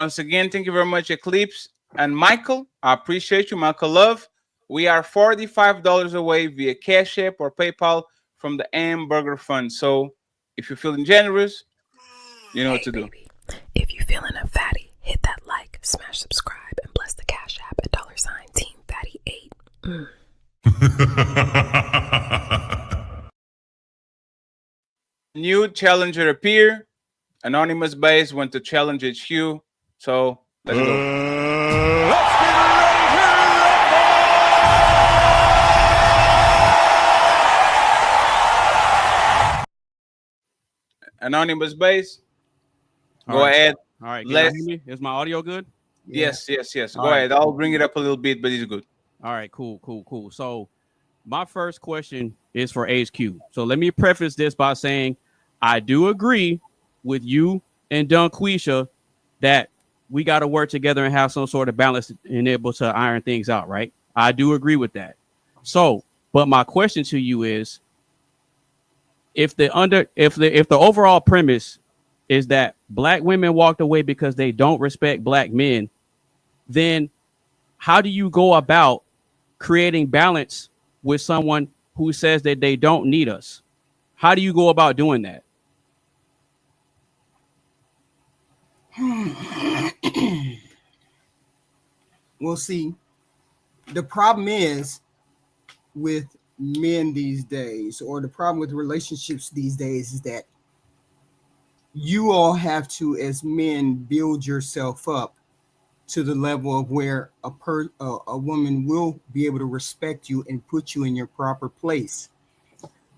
Once again, thank you very much, Eclipse and Michael. I appreciate you, Michael Love. We are $45 away via Cash App or PayPal from the Hamburger Fund. So if you're feeling generous, you know what to do. Baby, if you're feeling a fatty, hit that like, smash subscribe, and bless the Cash App at $Team Fatty 8. New challenger appear. AnonymousBased went to challenge HQ. So let's go. AnonymousBased. Go ahead. All right. Can you hear me? Is my audio good? Yes. Go ahead. I'll bring it up a little bit, but it's good. All right. Cool. So my first question is for HQ. So let me preface this by saying I do agree with you and DUNGQUESHA that we got to work together and have some sort of balance and able to iron things out, right? I do agree with that. So, but my question to you is, if the overall premise is that black women walked away because they don't respect black men, then how do you go about creating balance with someone who says that they don't need us? How do you go about doing that? Well, see, the problem is with men these days, or the problem with relationships these days, is that you all have to, as men, build yourself up to the level of where a woman will be able to respect you and put you in your proper place.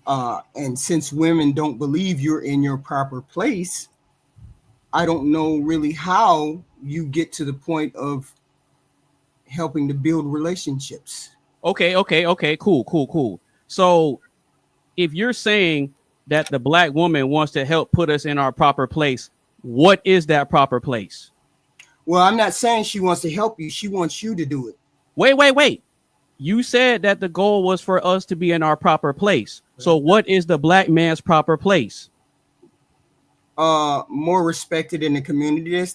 And since women don't believe you're in your proper place, I don't know really how you get to the point of helping to build relationships. Okay, cool. So if you're saying that the black woman wants to help put us in our proper place, what is that proper place? Well, I'm not saying she wants to help you. She wants you to do it. Wait. You said that the goal was for us to be in our proper place. So what is the black man's proper place? More respected in the community. There's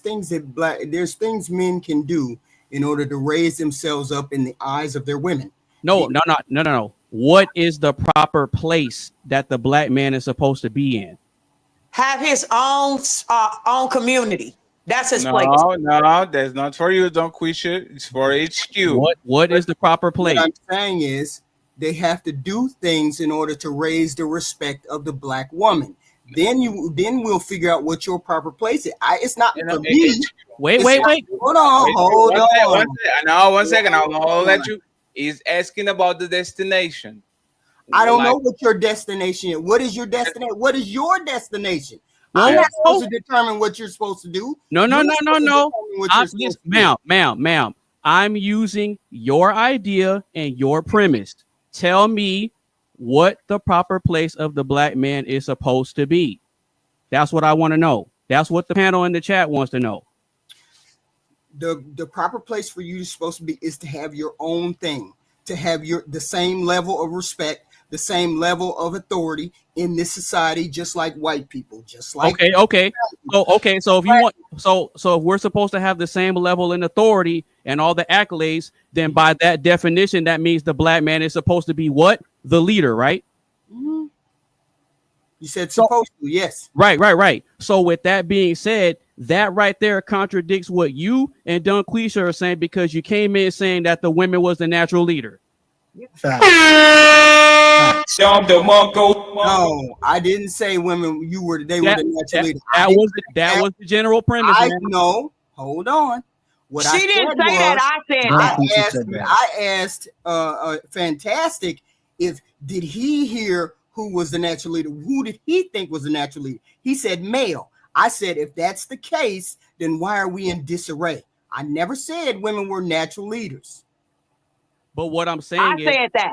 things men can do in order to raise themselves up in the eyes of their women. No. What is the proper place that the black man is supposed to be in? Have his own community. That's his place. No, that's not for you, DUNGQUESHA. It's for HQ. What is the proper place? What I'm saying is they have to do things in order to raise the respect of the black woman. Then we'll figure out what your proper place is. It's not for me. Wait. Hold on. One second. I'll let you. He's asking about the destination. I don't know what your destination is. What is your destination? What is your destination? I'm not supposed to determine what you're supposed to do. No. Ma'am. I'm using your idea and your premise. Tell me what the proper place of the black man is supposed to be. That's what I want to know. That's what the panel in the chat wants to know. The proper place for you is supposed to be is to have your own thing, to have the same level of respect, the same level of authority in this society, just like white people, just like okay. So if you want, so if we're supposed to have the same level in authority and all the accolades, then by that definition, that means the black man is supposed to be what? The leader, right? Mm-hmm. You said supposed to, yes. Right. So with that being said, that right there contradicts what you and DUNGQUESHA are saying, because you came in saying that the women was the natural leader. No, I didn't say women. Were the natural leader. That was the general premise. No, hold on. She didn't say that. I said that. I asked Fantastic did he hear who was the natural leader? Who did he think was the natural leader? He said male. I said, if that's the case, then why are we in disarray? I never said women were natural leaders. But what I'm saying is, said that.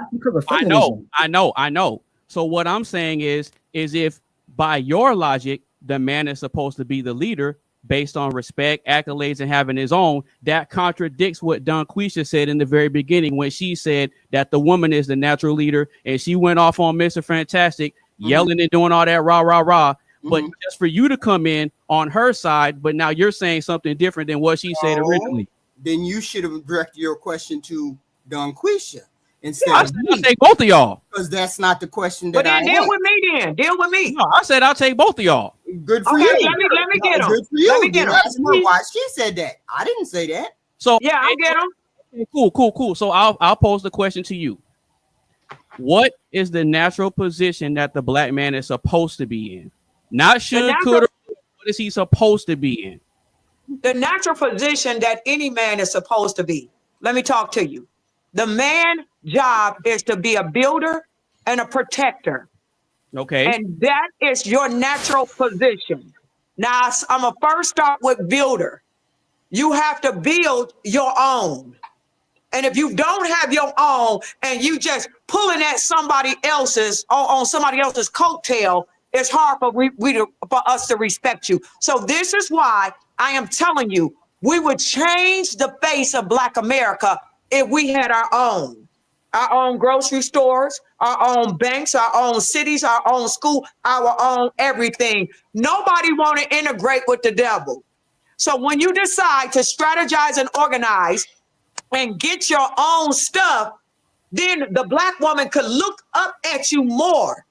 I know. So what I'm saying is if by your logic, the man is supposed to be the leader based on respect, accolades, and having his own, that contradicts what DUNGQUESHA said in the very beginning when she said that the woman is the natural leader, and she went off on Mr. Fantastic, yelling and doing all that rah. But just for you to come in on her side, but now you're saying something different than what she said originally. Then you should have directed your question to DUNGQUESHA instead I of said me, I'll take both of y'all. because that's not the question that But then I deal asked. with me then. Deal with me. No, I said I'll take both of y'all. Good for Okay, you. let me get 'em. Good for you. Let me get You 'em. asked her why she said that. I didn't say that. So Yeah, I'll get them. okay, cool. So I'll pose the question to you. What is the natural position that the black man is supposed to be in? Not should, could, or what is he supposed to be in? The natural position that any man is supposed to be. Let me talk to you. The man's job is to be a builder and a protector. Okay. And that is your natural position. Now, I'm going to first start with builder. You have to build your own. And if you don't have your own and you just pulling at somebody else's, on somebody else's coattail, it's hard for us to respect you. So this is why I am telling you, we would change the face of Black America if we had our own grocery stores, our own banks, our own cities, our own school, our own everything. Nobody want to integrate with the devil. So when you decide to strategize and organize and get your own stuff, then the Black woman could look up at you more.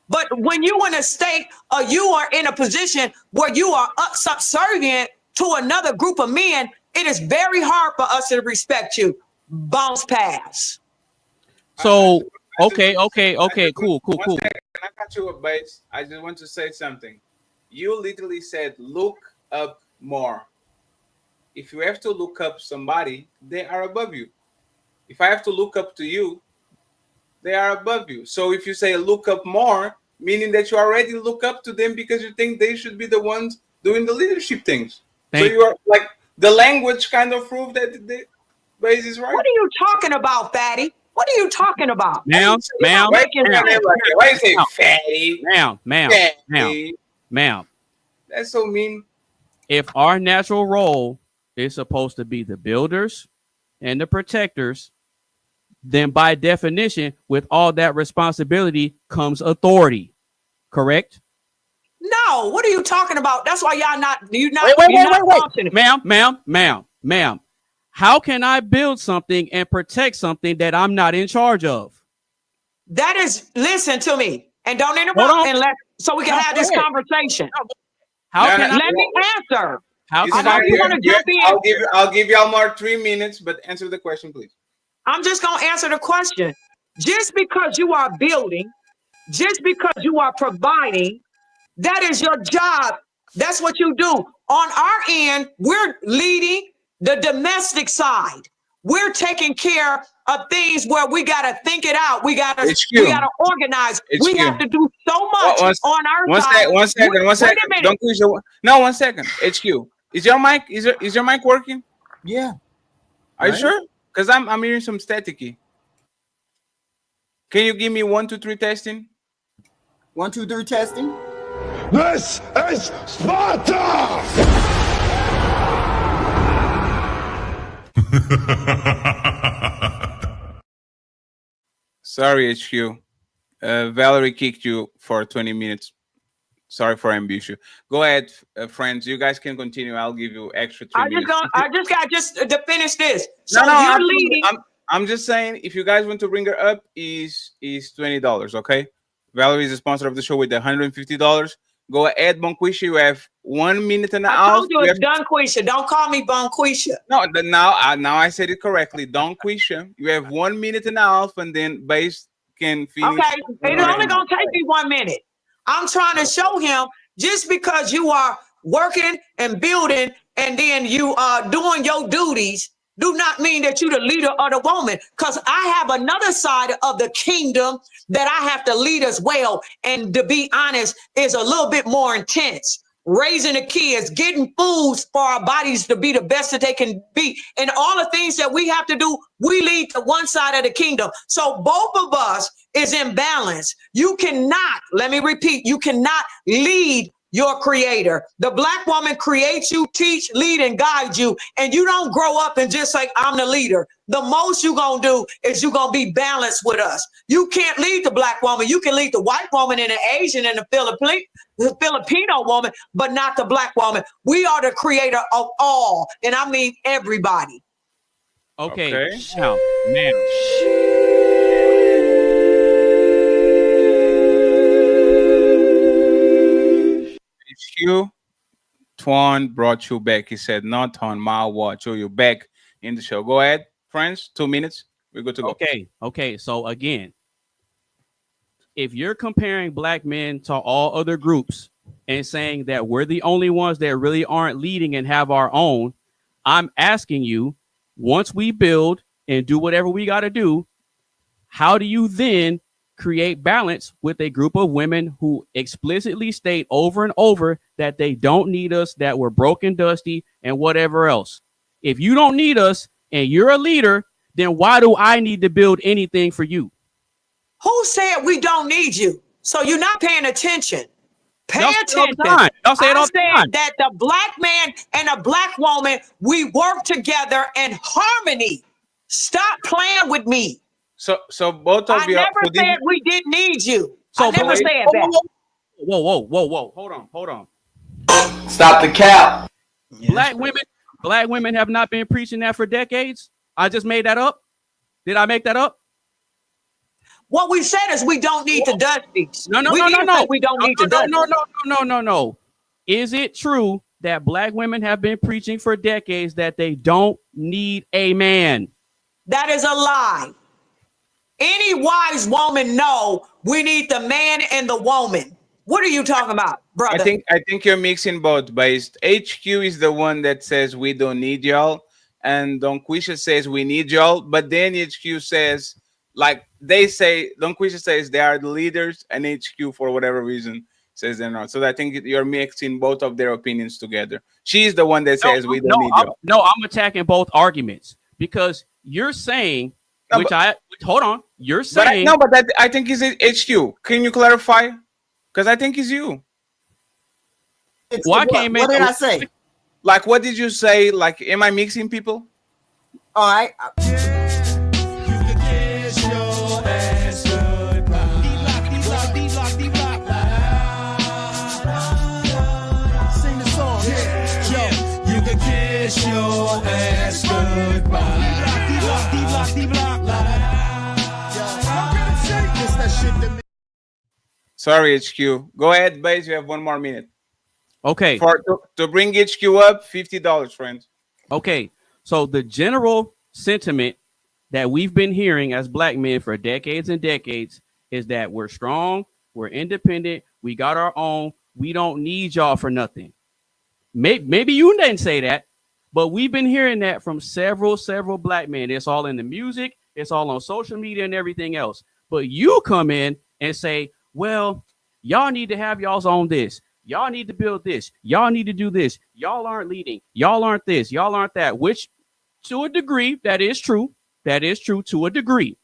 But when you in a state or you are in a position where you are subservient to another group of men, it is very hard for us to respect you. Bounce pass. So okay, cool. Can I cut you up, Bates? I just want to say something. You literally said look up more. If you have to look up somebody, they are above you. If I have to look up to you, they are above you. So if you say look up more, meaning that you already look up to them because you think they should be the ones doing the leadership things. So you are like, the language kind of prove that the Bates is right. What are you talking about, fatty? What are you talking about? Ma'am. Why you say fatty? Ma'am. That's so mean. If our natural role is supposed to be the builders and the protectors, then by definition, with all that responsibility comes authority. Correct? No, what are you talking about? That's why y'all not. Wait. Ma'am. How can I build something and protect something that I'm not in charge of? That is, listen to me and don't interrupt so we can have this conversation. Let me answer. I'll give y'all more 3 minutes, but answer the question, please. I'm just gonna answer the question. Just because you are building, just because you are providing, that is your job. That's what you do. On our end, we're leading the domestic side. We're taking care of things where we gotta think it out. We gotta organize. We have to do so much on our side. One second. Wait a minute. Don't push your. No, 1 second. HQ. Is your mic? Is your mic working? Yeah. Are you sure? Because I'm hearing some staticky. Can you give me 1, 2, 3 testing? 1, 2, 3 testing. This is Sparta! Sorry, HQ. Valerie kicked you for 20 minutes. Sorry for ambush. Go ahead, friends. You guys can continue. I'll give you extra 3 minutes. I just got to finish this. So you're leading. I'm just saying, if you guys want to bring her up, is $20. Okay. Valerie is a sponsor of the show with $150. Go ahead, DUNGQUESHA. You have 1 minute and a half. I told you it's DUNGQUESHA. Don't call me DUNGQUESHA. No, now I said it correctly. DUNGQUESHA. You have 1 minute and a half, and then Base can finish. Okay, it's only gonna take me 1 minute. I'm trying to show him, just because you are working and building and then you are doing your duties, do not mean that you're the leader of the woman. Because I have another side of the kingdom that I have to lead as well. And to be honest, is a little bit more intense. Raising the kids, getting foods for our bodies to be the best that they can be. And all the things that we have to do, we lead to one side of the kingdom. So both of us is in balance. You cannot, let me repeat, you cannot lead your creator. The Black woman creates you, teach, lead, and guide you. And you don't grow up and just like, I'm the leader. The most you're going to do is you're going to be balanced with us. You can't lead the Black woman. You can lead the white woman and the Asian and the Filipino, Filipino woman, but not the black woman. We are the creator of all, and I mean everybody. Okay. Now, man. HQ, Twan brought you back. He said, not on my watch. So you're back in the show. Go ahead, friends. 2 minutes. We're good to go. Okay. So again, if you're comparing black men to all other groups and saying that we're the only ones that really aren't leading and have our own, I'm asking you, once we build and do whatever we got to do, how do you then create balance with a group of women who explicitly state over and over that they don't need us, that we're broken, dusty, and whatever else? If you don't need us and you're a leader, then why do I need to build anything for you? Who said we don't need you? So you're not paying attention. Pay attention. Y'all say it all the time. That the black man and a black woman, we work together in harmony. Stop playing with me. So both of you. I never said we didn't need you. So I never said that. Whoa. Hold on. Stop the cap. Black women have not been preaching that for decades. I just made that up. Did I make that up? What we said is we don't need the dusties. No. We don't need the dusties. No. Is it true that black women have been preaching for decades that they don't need a man? That is a lie. Any wise woman know we need the man and the woman. What are you talking about, brother? I think you're mixing both. Based HQ is the one that says we don't need y'all, and DUNGQUESHA says we need y'all. But then HQ says, like they say, DUNGQUESHA says they are the leaders, and HQ for whatever reason says they're not. So I think you're mixing both of their opinions together. She's the one that says we don't need y'all. No, I'm attacking both arguments because you're saying. Hold on. You're saying but I think it's HQ. Can you clarify? Because I think it's you. What did I say? Like, what did you say? Like, am I mixing people? All right. Sing the song. You can kiss your ass goodbye. Sorry, HQ. Go ahead, Baze. You have 1 more minute. okay. To bring HQ up, $50, friends. Okay. So the general sentiment that we've been hearing as black men for decades and decades is that we're strong, we're independent, we got our own, we don't need y'all for nothing. Maybe you didn't say that, but we've been hearing that from several black men. It's all in the music, it's all on social media and everything else. But you come in and say, well, y'all need to have y'all's own this. Y'all need to build this. Y'all need to do this. Y'all aren't leading. Y'all aren't this. Y'all aren't that, which to a degree, that is true. That is true to a degree.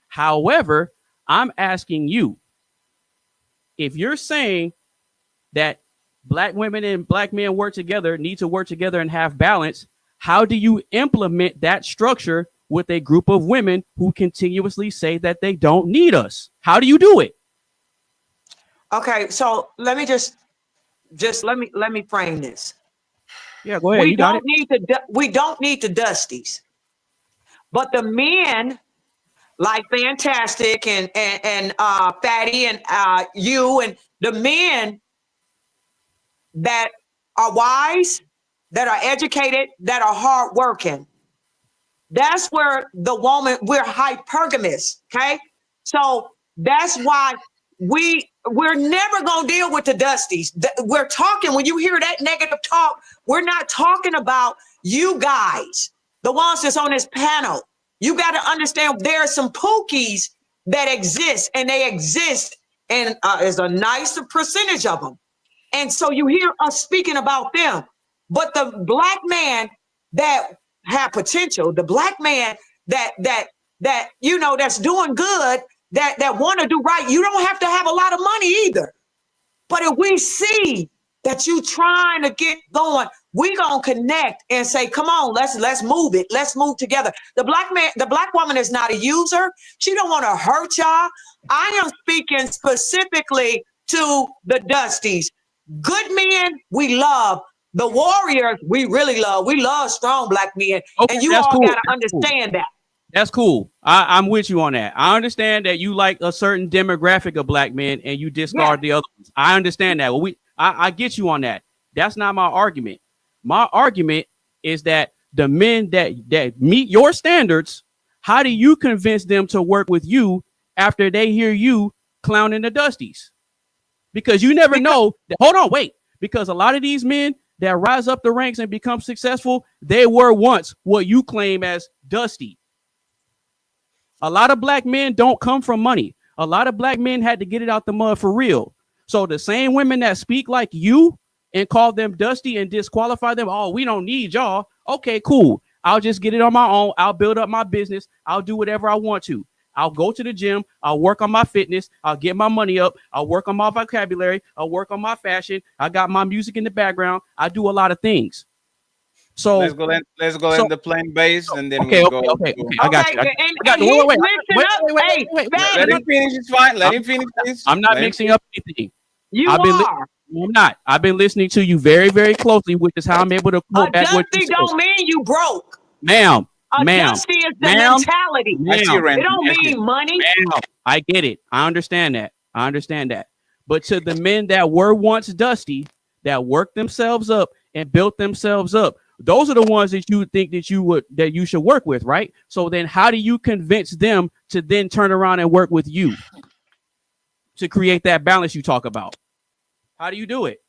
However, I'm asking you, if you're saying that black women and black men need to work together and have balance, how do you implement that structure with a group of women who continuously say that they don't need us? How do you do it? Okay, so let me just let me frame this. Yeah, go ahead. We don't need the dusties, but the men like Fantastic and Fatty and you and the men that are wise, that are educated, that are hardworking. That's where the woman, we're hypergamous, okay? So that's why we're never gonna deal with the dusties. We're talking, when you hear that negative talk, we're not talking about you guys, the ones that's on this panel. You got to understand there are some pookies that exist, and they exist, and is a nice percentage of them. And so you hear us speaking about them, but the black man that have potential, the black man that you know that's doing good, that want to do right, you don't have to have a lot of money either. But if we see that you trying to get going, we gonna connect and say, come on, let's move it. Let's move together. The black woman is not a user. She don't want to hurt y'all. I am speaking specifically to the Dusties. Good men, we love. The warriors, we really love. We love strong black men. Okay, And you that's all cool. got to That's understand that. That's cool. I'm with you on that. I understand that you like a certain demographic of black men and you discard the other ones. I understand that. Well, I get you on that. That's not my argument. My argument is that the men that meet your standards, how do you convince them to work with you after they hear you clowning the Dusties? Because you never know. Hold on, wait. Because a lot of these men that rise up the ranks and become successful, they were once what you claim as Dusty. A lot of black men don't come from money. A lot of black men had to get it out the mud for real. So the same women that speak like you and call them Dusty and disqualify them, oh, we don't need y'all. Okay, cool. I'll just get it on my own. I'll build up my business. I'll do whatever I want to. I'll go to the gym. I'll work on my fitness. I'll get my money up. I'll work on my vocabulary. I'll work on my fashion. I got my music in the background. I do a lot of things. So let's go in the plain base and then okay. I got you. Wait. Let him finish. It's fine. Let him finish. Please. I'm not mixing up anything. I'm not. I've been listening to you very, very closely, which is how I'm able to quote back what you said. Don't mean you broke. Ma'am. Dusty is the mentality. It don't mean money. I get it. I understand that. But to the men that were once Dusty, that worked themselves up and built themselves up, those are the ones that you think that you should work with, right? So then how do you convince them to then turn around and work with you to create that balance you talk about? How do you do it?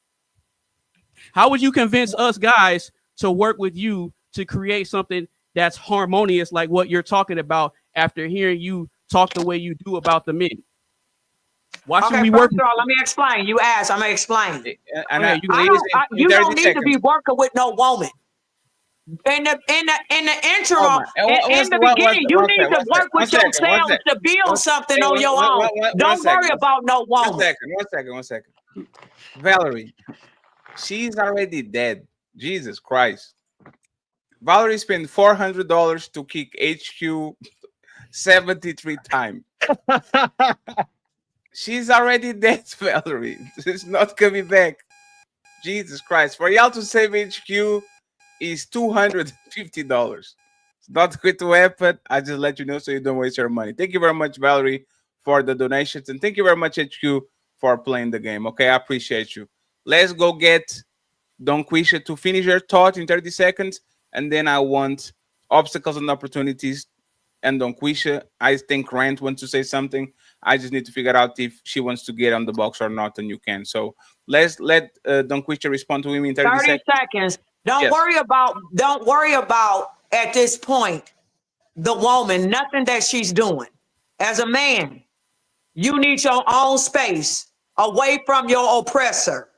How would you convince us guys to work with you to create something that's harmonious like what you're talking about after hearing you talk the way you do about the men? Why should we work? Let me explain. You asked, I'm going to explain. You don't need to be working with no woman. In the interim, in the beginning, you need to work with yourself to build something on your own. Don't worry about no woman. One second. Valerie, she's already dead. Jesus Christ. Valerie spent $400 to kick HQ 73 times. She's already dead, Valerie. She's not coming back. Jesus Christ. For y'all to save HQ is $250. It's not going to happen. I just let you know so you don't waste your money. Thank you very much, Valerie, for the donations. And thank you very much, HQ, for playing the game. Okay, I appreciate you. Let's go get DUNGQUESHA to finish your thought in 30 seconds. And then I want obstacles and opportunities and DUNGQUESHA. I think Rand wants to say something. I just need to figure out if she wants to get on the box or not, and you can. So let's let DUNGQUESHA respond to him in 30 seconds. Don't worry about at this point the woman, nothing that she's doing. As a man, you need your own space away from your oppressor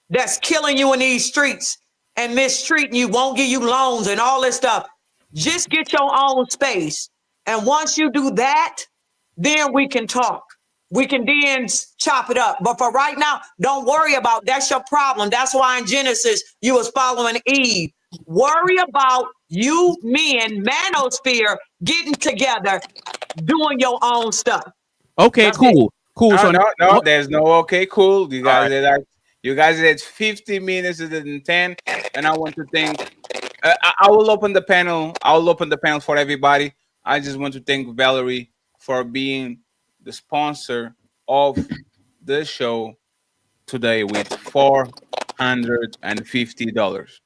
that's killing you in these streets and mistreating you, won't give you loans and all this stuff. Just get your own space. And once you do that, then we can talk. We can then chop it up. But for right now, don't worry about that's your problem. That's why in Genesis, you was following Eve. Worry about you, men, manosphere, getting together, doing your own stuff. Okay, that's cool. No, there's no okay, cool. You guys are at 50 minutes than 10. And I want to thank, I will open the panel. I'll open the panel for everybody. I just want to thank Valerie for being the sponsor of the show today with $450.